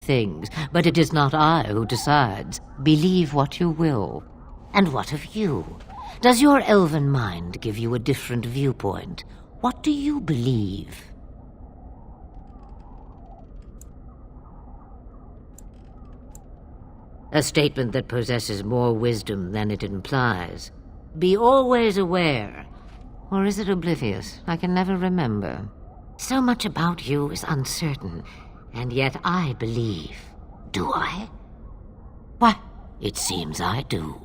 things, but it is not I who decides. Believe what you will. And what of you? Does your elven mind give you a different viewpoint? What do you believe? A statement that possesses more wisdom than it implies. Be always aware. Or is it oblivious? I can never remember. So much about you is uncertain, and yet I believe. Do I? Why, it seems I do.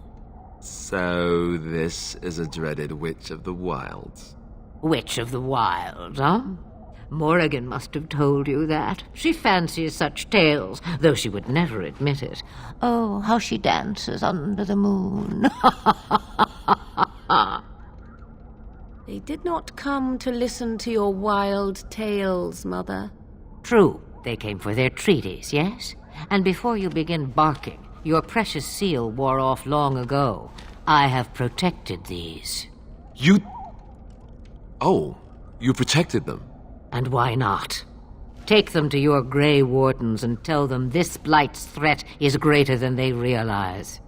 So this is a dreaded Witch of the Wilds. Witch of the Wilds, huh? Morrigan must have told you that. She fancies such tales, though she would never admit it. Oh, how she dances under the moon. They did not come to listen to your wild tales, Mother. True, they came for their treaties, yes? And before you begin barking, your precious seal wore off long ago. I have protected these. You... Oh, you protected them? And why not? Take them to your Grey Wardens and tell them this Blight's threat is greater than they realize.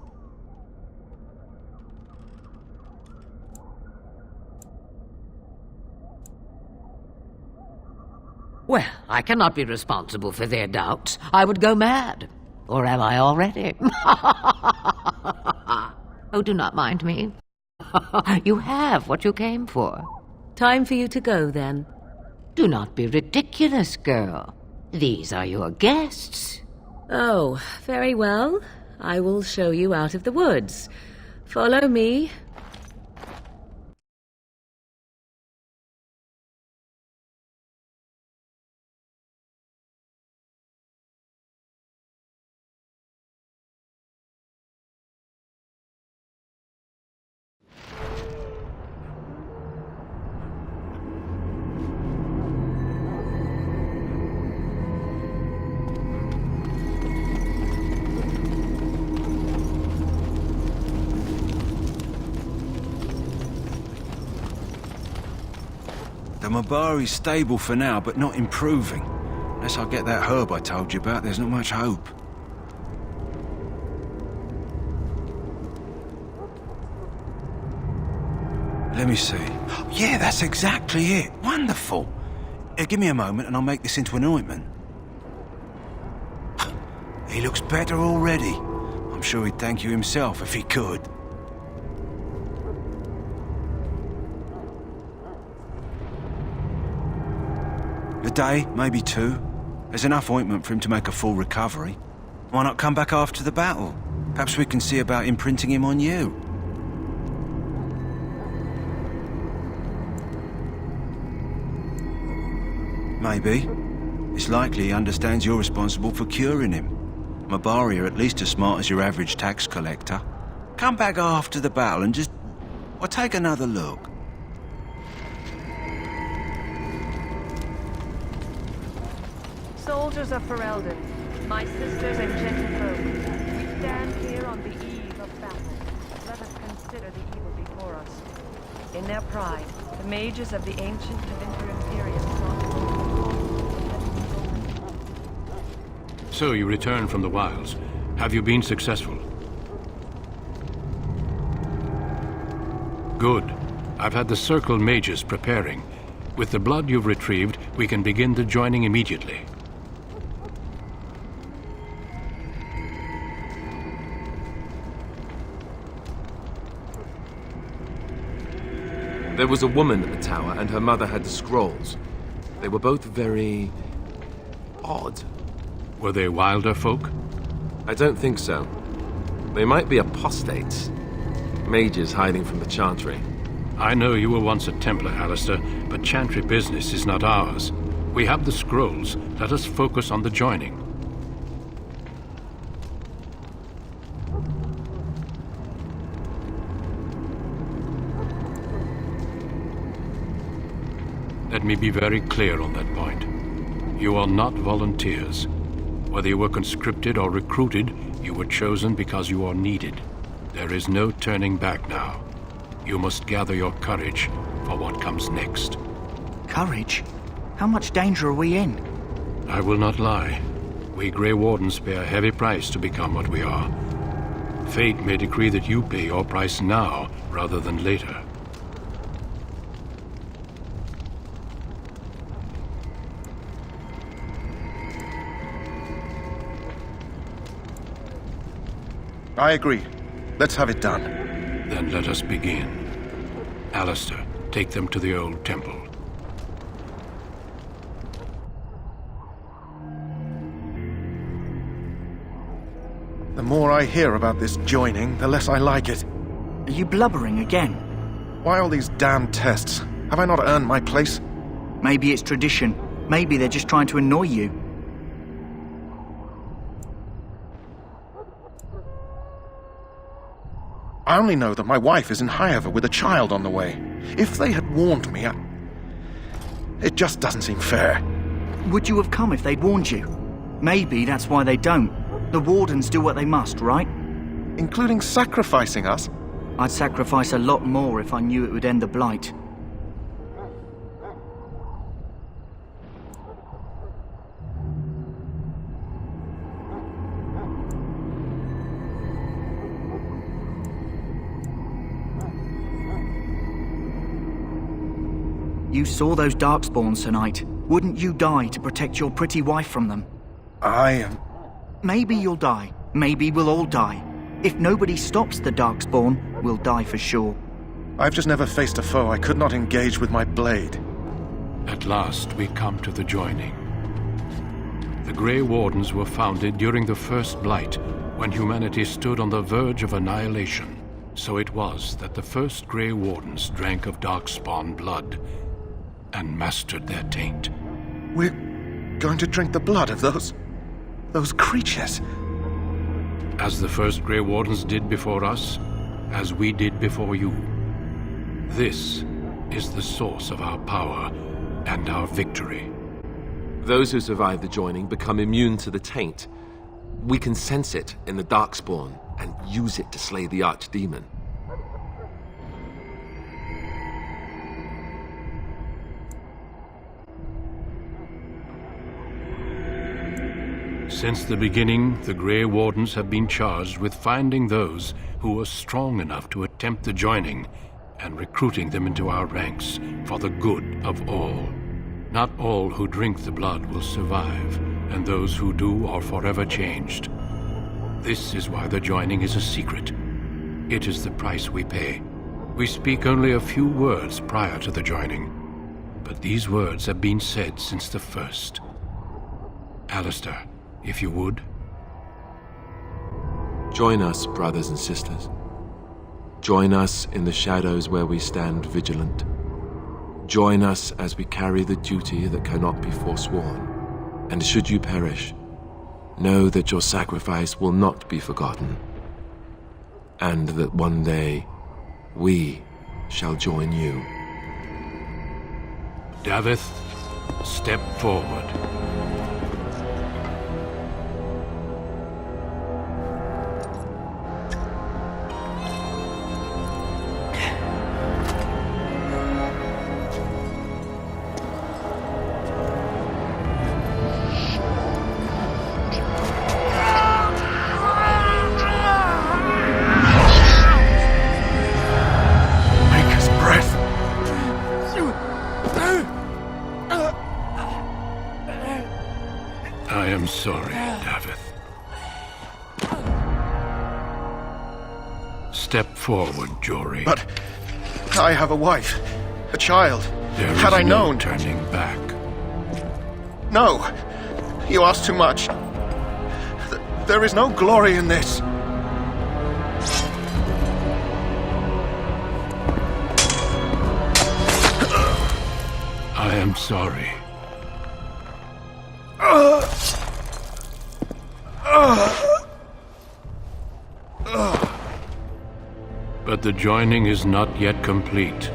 Well, I cannot be responsible for their doubts. I would go mad. Or am I already? Oh, do not mind me. You have what you came for. Time for you to go, then. Do not be ridiculous, girl. These are your guests. Oh, very well. I will show you out of the woods. Follow me. The Mabari's stable for now, but not improving. Unless I get that herb I told you about, there's not much hope. Let me see. Yeah, that's exactly it. Wonderful. Give me a moment and I'll make this into an ointment. He looks better already. I'm sure he'd thank you himself if he could. A day, maybe two. There's enough ointment for him to make a full recovery. Why not come back after the battle? Perhaps we can see about imprinting him on you. Maybe. It's likely he understands you're responsible for curing him. Mabari are at least as smart as your average tax collector. Come back after the battle and just... well, take another look. Soldiers of Ferelden, my sisters and gentlefolk, we stand here on the eve of battle. Let us consider the evil before us. In their pride, the mages of the ancient Tevinter Imperium So you returned from the wilds. Have you been successful? Good. I've had the Circle mages preparing. With the blood you've retrieved, we can begin the joining immediately. There was a woman at the tower, and her mother had the scrolls. They were both very... odd. Were they wilder folk? I don't think so. They might be apostates. Mages hiding from the Chantry. I know you were once a Templar, Alistair, but Chantry business is not ours. We have the scrolls. Let us focus on the joining. Let me be very clear on that point. You are not volunteers. Whether you were conscripted or recruited, you were chosen because you are needed. There is no turning back now. You must gather your courage for what comes next. Courage? How much danger are we in? I will not lie. We Grey Wardens pay a heavy price to become what we are. Fate may decree that you pay your price now, rather than later. I agree. Let's have it done. Then let us begin. Alistair, take them to the old temple. The more I hear about this joining, the less I like it. Are you blubbering again? Why all these damn tests? Have I not earned my place? Maybe it's tradition. Maybe they're just trying to annoy you. I only know that my wife is in Highover with a child on the way. If they had warned me, it just doesn't seem fair. Would you have come if they'd warned you? Maybe that's why they don't. The Wardens do what they must, right? Including sacrificing us? I'd sacrifice a lot more if I knew it would end the Blight. You saw those Darkspawns tonight. Wouldn't you die to protect your pretty wife from them? Maybe you'll die. Maybe we'll all die. If nobody stops the Darkspawn, we'll die for sure. I've just never faced a foe I could not engage with my blade. At last, we come to the joining. The Grey Wardens were founded during the First Blight, when humanity stood on the verge of annihilation. So it was that the first Grey Wardens drank of Darkspawn blood and mastered their taint. We're going to drink the blood of those creatures. As the first Grey Wardens did before us, as we did before you. This is the source of our power and our victory. Those who survive the joining become immune to the taint. We can sense it in the Darkspawn and use it to slay the Archdemon. Since the beginning, the Grey Wardens have been charged with finding those who were strong enough to attempt the joining and recruiting them into our ranks for the good of all. Not all who drink the blood will survive, and those who do are forever changed. This is why the joining is a secret. It is the price we pay. We speak only a few words prior to the joining, but these words have been said since the first. Alistair, if you would. Join us, brothers and sisters. Join us in the shadows where we stand vigilant. Join us as we carry the duty that cannot be forsworn. And should you perish, know that your sacrifice will not be forgotten, and that one day we shall join you. Davith, step forward. I am sorry, Davith. Step forward, Jory. But I have a wife, a child. There Had is I no known... turning back. No! You ask too much. There is no glory in this. I am sorry. But the joining is not yet complete.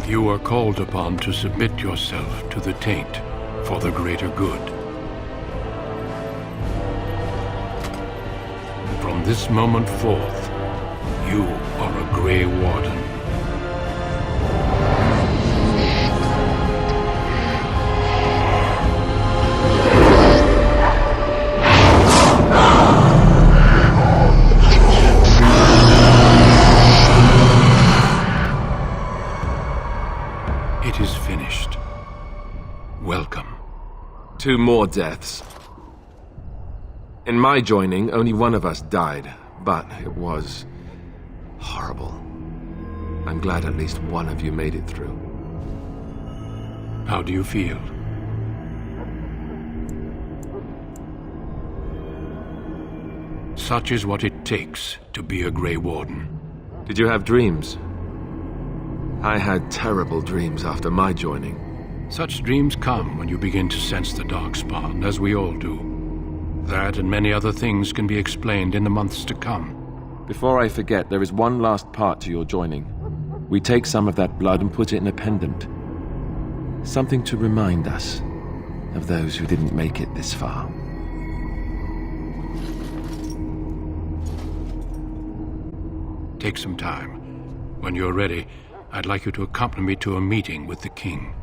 You are called upon to submit yourself to the taint for the greater good. From this moment forth, you are a Grey Warden. 2 more deaths. In my joining, only one of us died, but it was horrible. I'm glad at least one of you made it through. How do you feel? Such is what it takes to be a Grey Warden. Did you have dreams? I had terrible dreams after my joining. Such dreams come when you begin to sense the Darkspawn, as we all do. That and many other things can be explained in the months to come. Before I forget, there is one last part to your joining. We take some of that blood and put it in a pendant. Something to remind us of those who didn't make it this far. Take some time. When you're ready, I'd like you to accompany me to a meeting with the king.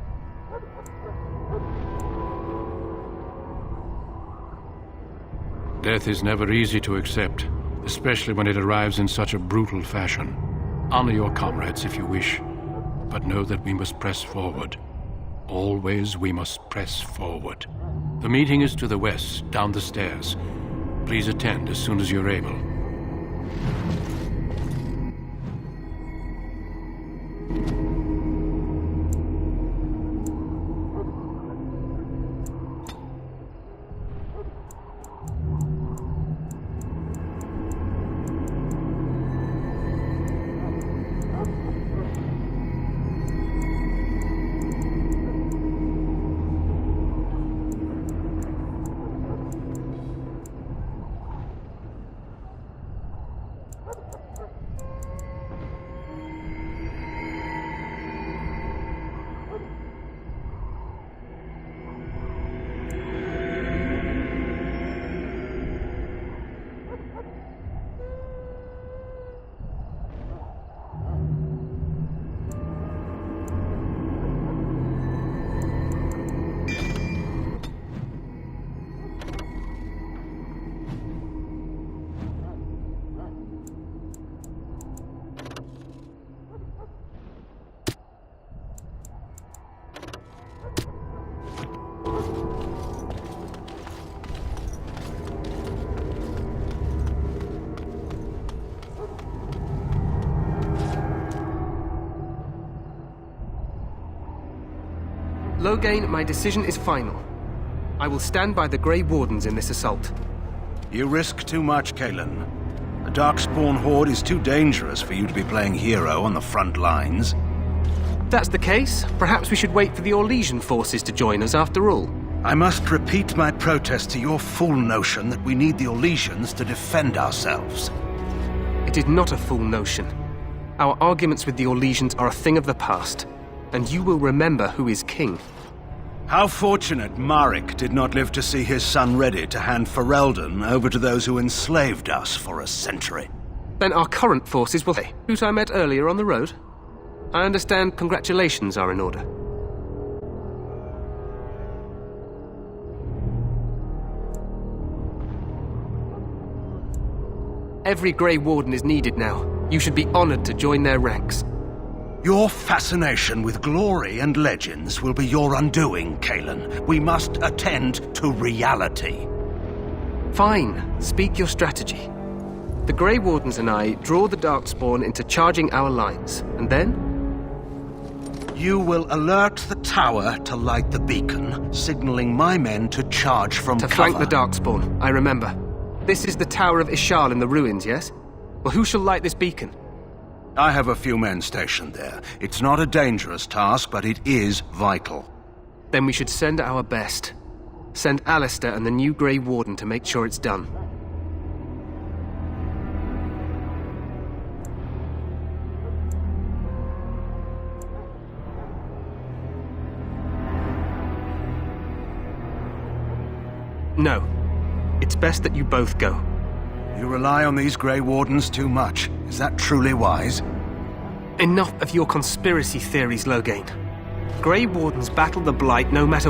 Death is never easy to accept, especially when it arrives in such a brutal fashion. Honor your comrades if you wish, but know that we must press forward. Always we must press forward. The meeting is to the west, down the stairs. Please attend as soon as you're able. Loghain, my decision is final. I will stand by the Grey Wardens in this assault. You risk too much, Kalen. The Darkspawn Horde is too dangerous for you to be playing hero on the front lines. If that's the case, perhaps we should wait for the Orlesian forces to join us after all. I must repeat my protest to your fool notion that we need the Orlesians to defend ourselves. It is not a fool notion. Our arguments with the Orlesians are a thing of the past, and you will remember who is king. How fortunate Marek did not live to see his son ready to hand Ferelden over to those who enslaved us for a century. Then our current forces will... Who I met earlier on the road? I understand congratulations are in order. Every Grey Warden is needed now. You should be honored to join their ranks. Your fascination with glory and legends will be your undoing, Kalen. We must attend to reality. Fine. Speak your strategy. The Grey Wardens and I draw the Darkspawn into charging our lines, and then? You will alert the tower to light the beacon, signaling my men to charge from cover. To flank the Darkspawn, I remember. This is the Tower of Ishal in the ruins, yes? Well, who shall light this beacon? I have a few men stationed there. It's not a dangerous task, but it is vital. Then we should send our best. Send Alistair and the new Grey Warden to make sure it's done. No. It's best that you both go. You rely on these Grey Wardens too much. Is that truly wise? Enough of your conspiracy theories, Loghain. Grey Wardens battle the Blight no matter